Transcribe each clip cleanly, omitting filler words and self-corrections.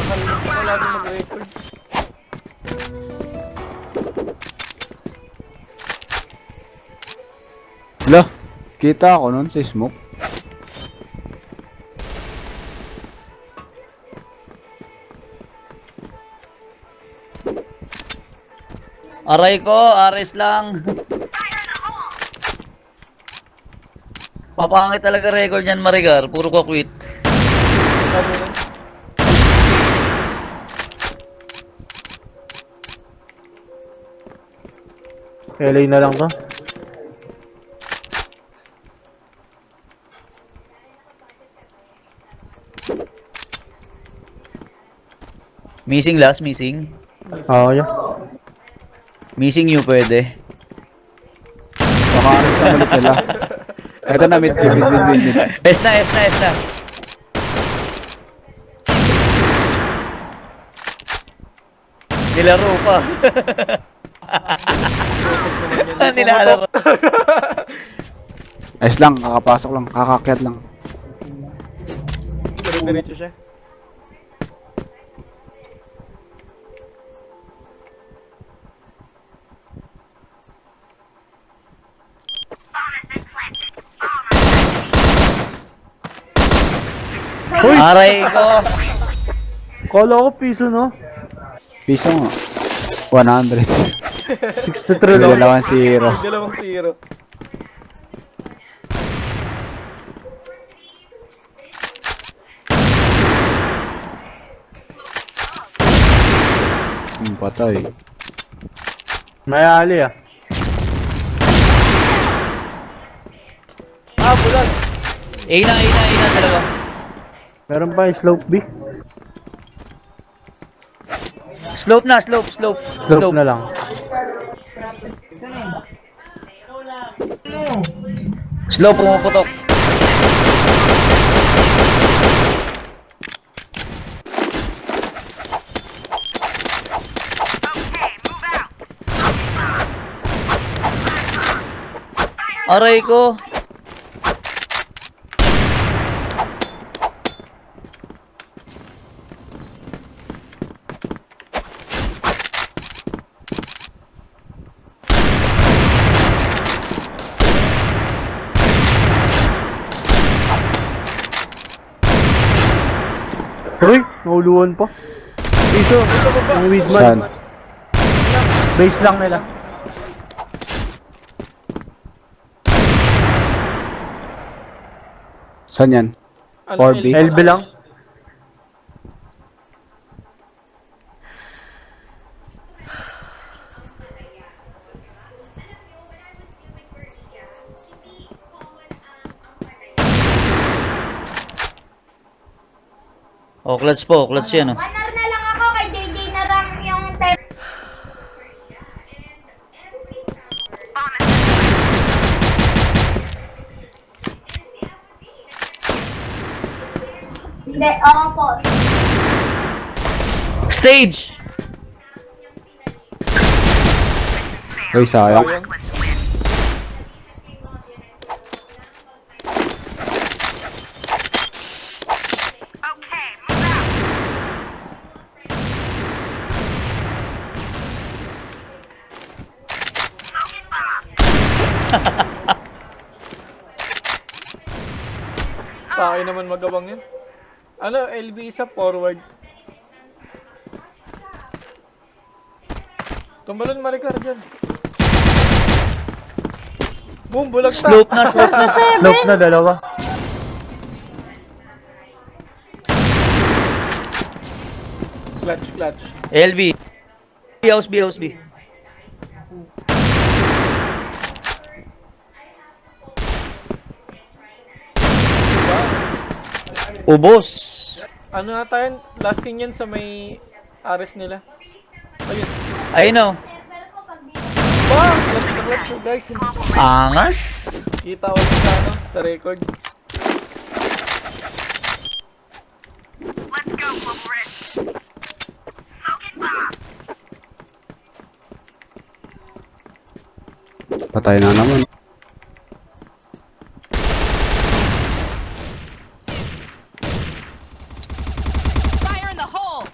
Nakalimutan ko lagi mag-record. Hala, kita ako nun sa smoke. Aray ko, Ares lang. Papangit talaga record niyan, Marigar. Puro ka quit. Sabi rin. LA na lang to. Missing last, missing. Oo, yun. Missing you pwede. Baka aras na balik nila. Ito na, mid. Es na, es na, es na. Nilaro pa. Nilalaro. Ayos lang, kakapasok lang, kakakyat lang. Diretso siya. Uy! Aray ko. Kala ko piso, no? Piso nga. 100. 63 lang. Dalawan si Hero. May dalawang zero. Patay. May ali ah. Ah, bulag. A na, dalawa. Meron pa yung slope B. Slope na, slope. Slope na lang. Slope, pumuputok. Aray ko. Uy! Nauluan pa. Piso! Ang Saan? Widman. Base lang nila. Saan yan? Ano, 4B? LB lang. Oh, clutch yan oh. Manar na lang ako kay JJ na lang yung time. Hindi, oo po. Stage! Uy, sayang. Sayang. Sa akin naman magawang yun. Ano, LB isa forward. Tumalon Maricar dyan. Boom, bulag na. Slope na. Slope na, dalawa. Clutch. LB. House B. Ubos. Ano ata yun? Last scene yan sa may Ares nila. Ayun. Ayun oh. Server ko pag Wow! Clutch guys. Angas. Kita ulit sa ano, sa record. Patay na naman. Fire in the hole!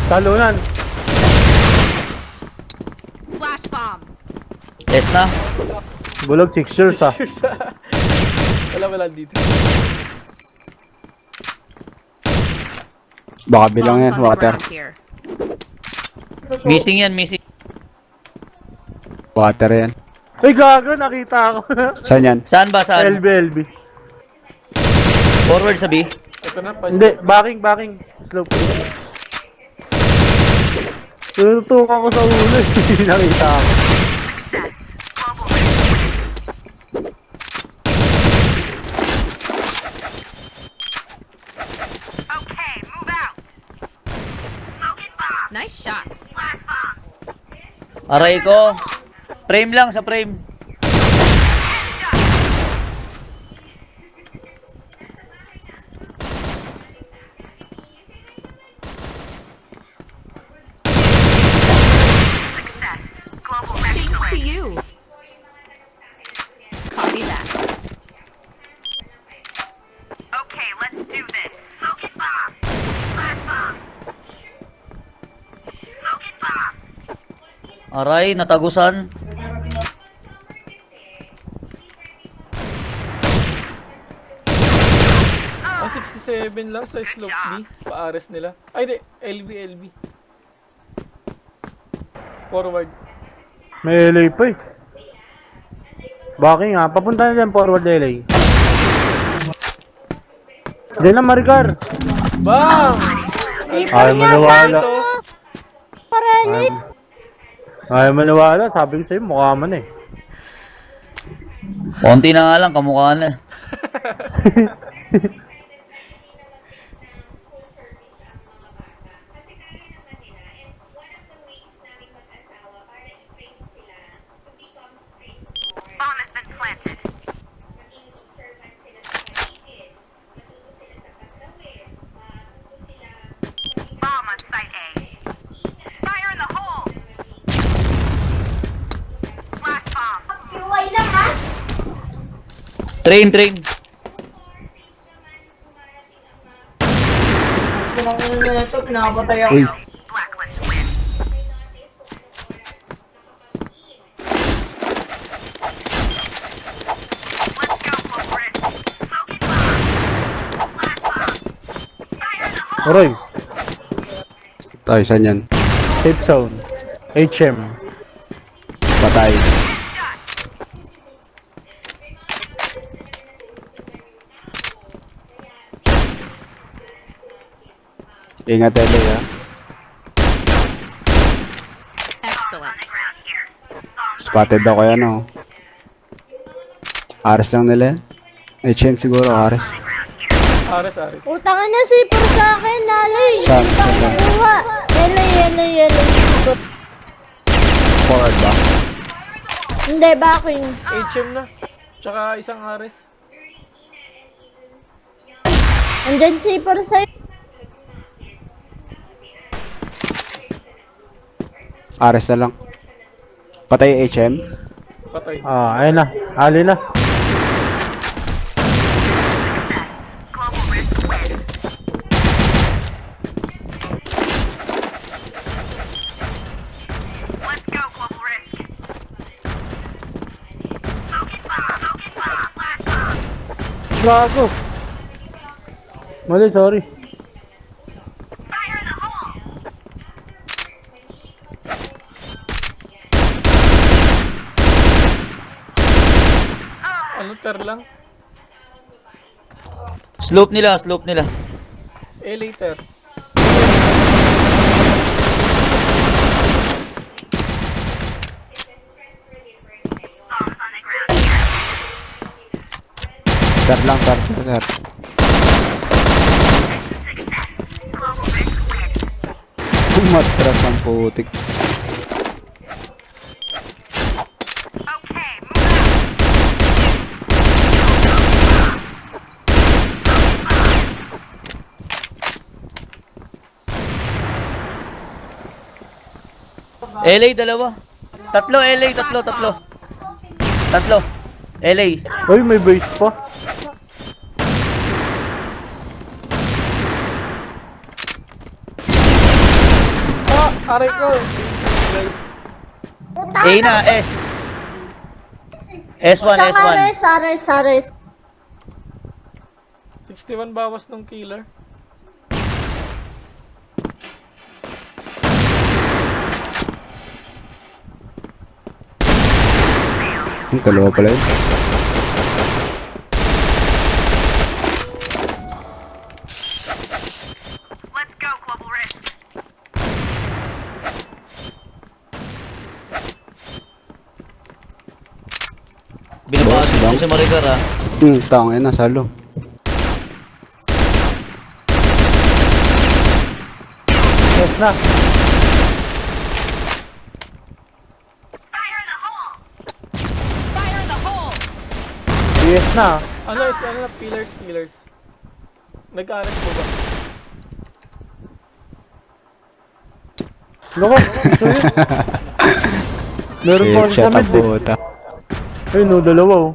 Talunan. Flash bomb. Yes na. Bulog 6 years ah. Wala dito. Baka bilang yan, Bombs on the water. ground here. Missing yan, missing. Water yan. Ay, gago, nakita ako. Saan yan? Saan ba? Saan? LB. Forward sa B. Ito na, Hindi, backing. Slope. Tinutukan ko sa ulo. Nakita ako. Nice shot. Aray ko. Frame lang sa frame. Thanks to you. Copy that. Okay, let's do this. Focus bomb. Flash bomb. Focus bomb. Aray, natagusan. Ang 67 lang sa slope B. Pa-ares nila. Ay, di. LB. Forward. May LA pa eh. Backing ah. Papunta na dyan forward LA. Diyan na Maricar. Bang! Ayaw maniwala. Ito. Ayaw maniwala. Sabi ko sa'yo, mukha man eh. Konti na nga lang, kamukha na. Bomb has been planted. Bomb on site A. Fire in the hole. Flash bomb. QY lang ha. Train. Uy, Blacklist win. Let's go, Wolverine. Focus bomb. Flash bomb. Fire in the hole. Oroy, tayo, saan yan? safe zone. HM. Patay. Ingat, Ele, ha? Excellent. Ground here. Spotted ako yan, oh. Ares lang nila yan. HM siguro, Ares. Ares. Utangan na si Pur sa akin, nalay. Saan? Saan? Kuha. Yellow. Forward ba? Hindi, backing. HM na. Tsaka isang Ares. Andyan si Pur sa'yo. Ares na lang. Patay HM. Patay. Ah, ayun na. Ali na. Global risk win. Let's go, global risk. Focus bomb. Flash bomb. Gago. Mali, sorry. Fire in the hole. Ano, ter lang? Slope nila. Later. Bombs on the ground here. Ter lang. Success. Global risk win. Matras ang putik. Okay, move out. LA, dalawa. Tatlo, LA, tatlo. Tatlo. LA. Uy, may base pa. Aray ko. Guys. A na, S. S1, Sa S1. Ares. 61 bawas ng killer. Dalawa pala yun. Let's go, Global Risk. Binabasa Boss, ko si Maricar ah. Tangin na, salo. Yes na. Fire in the hole! Fire in the hole! Yes na. Ano na, pillars. Nag-aras mo ba? Loko, ito yun. Meron pa kasi sa mid eh. puta. Ayun no, dalawa oh.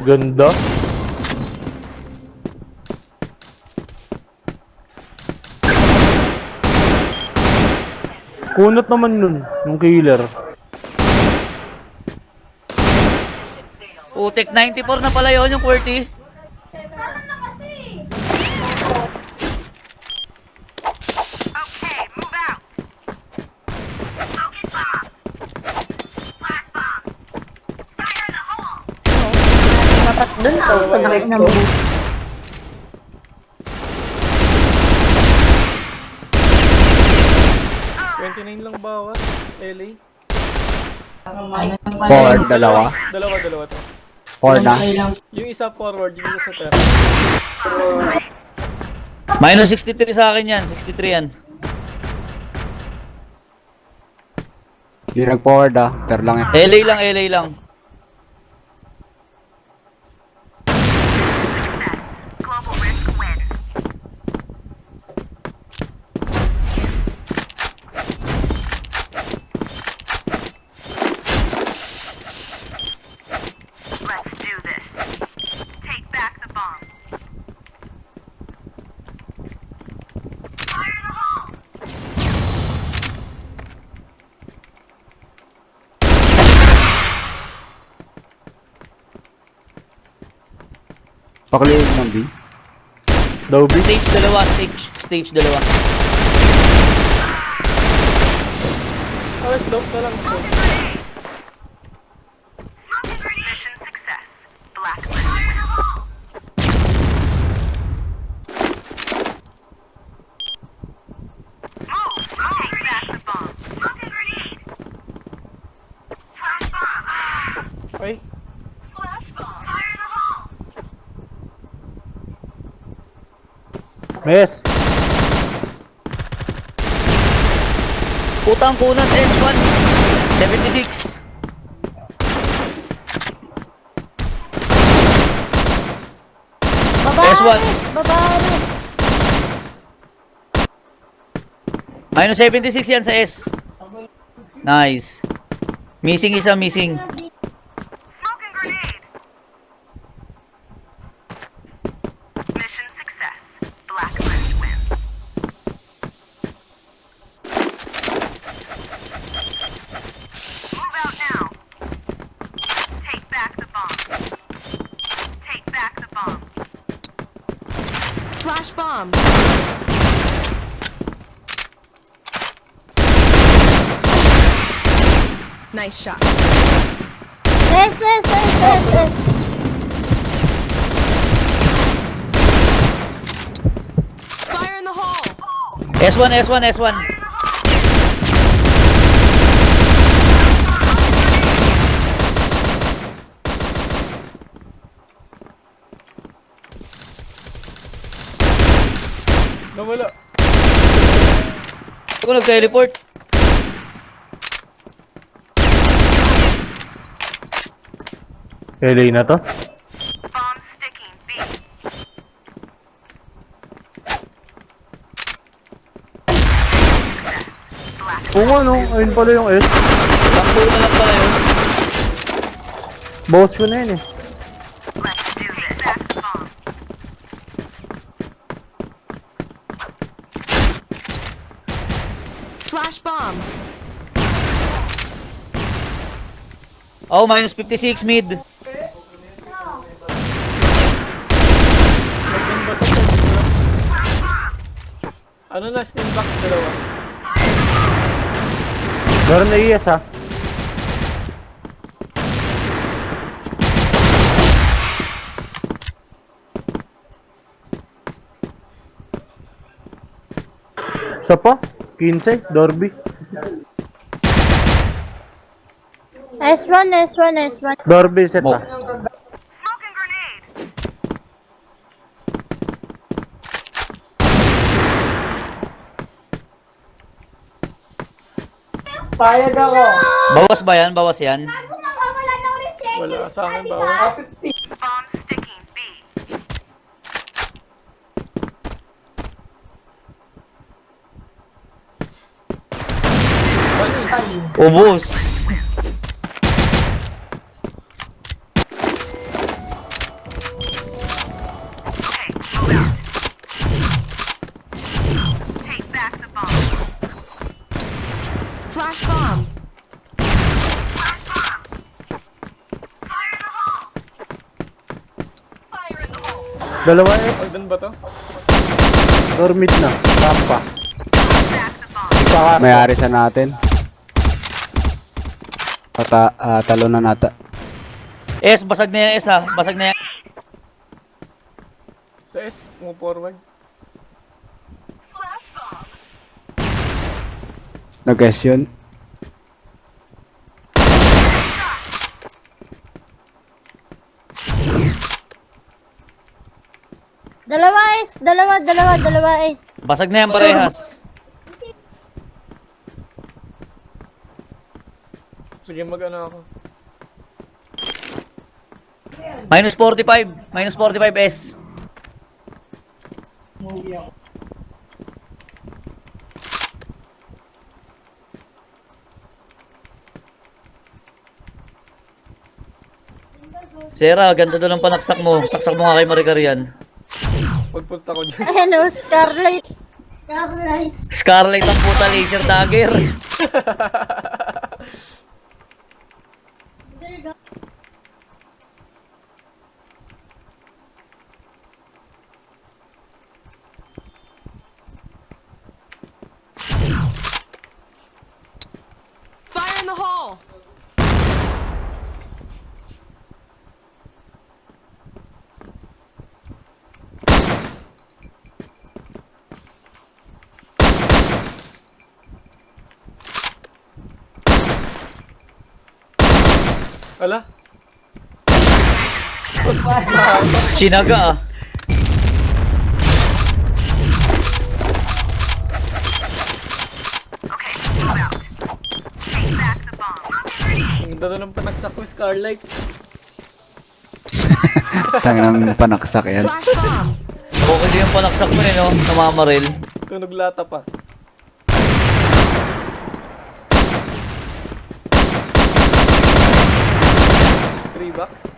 Ganda. Kunot naman nun, yung killer. Putik, 94 na pala yun yung QWERTY. Tama na kasi. Okay, move out. Focus bomb. Flash bomb. Fire in the hole! Dapat dun to. Pagkakit na mo. 29 lang bawat. LA. Forward, dalawa. Dalawa to. Forward na. Yung isa forward, yung isa sa terra. Minus 63 sa akin yan, 63 yan. Yung nag-forward ter lang yan. LA lang. Global Risk wins. Let's do this. Take back the bomb. Fire in the hole! Pakaliin ng B. Dobby. Stage dalawa. Alas, dope na lang. Mission success. Blacklist. Fire in the hole! Move! Take back the bomb. Smoking grenade! Flash bomb! Ay, Flash bomb! Fire in the hole! Yes. Putang kunat S1. 76. Baba S1. Ares. Baba Ares. Minus 76 yan sa S. Nice. Missing. Smoking grenade! Mission success. Blacklist wins. Move out now. Take back the bomb. Take back the bomb. Flash bomb! Nice shot. Yes. Fire in the hole! S1. nawala. Ako nag-teleport. LA na to. Bomb sticking B. Oo nga no, ayun pala yung S. Takbo na lang pala yun. Boss ko na yun eh. Let's do this. Back the bomb. Oh, minus 56 mid. Naging ba ito? Ano na, steel box dalawa. Meron na ES ha. Isa pa? 15, Dorby. S1, S1, S1. Dorby set Mo. ha. Smoking grenade. Bawas ba yan? Bawas yan? Bago mawawala ng reset. Wala sa akin bawal. Bomb sticking B. Ubus. Okay, move out. Take back the bomb. Flash bomb. Flash bomb. Fire in the hole. Fire in the hole. Dalawa S. Pagdan ba to? Dormit na. Rampa. Back the bomb. Saka. May-ari sa natin. Talo na nata. S, basag na yan S ha. Basag na yan. Sa S, move forward. Flash bomb. Nag-guess yun. Dalawa S, dalawa S. Basag na yan parehas. Sige, mag-ano ako. Minus 45. Minus 45 S. Sera, ganda doon ang panaksak mo. Saksak mo nga kay Maricarian. Pagpunta ko dyan. Ayan o, Scarlet. Scarlet. Scarlet ang puta laser dagger. Fire in the hole. Ala? Chinaga ah. Okay, move out. Take back the bomb. Ang ganda ng panaksak ko, Scarlight. Tangin ng panaksak yan. Flash bomb. Okay din yung panaksak mo eh no. Namamaril. Tunog lata pa. Three bucks.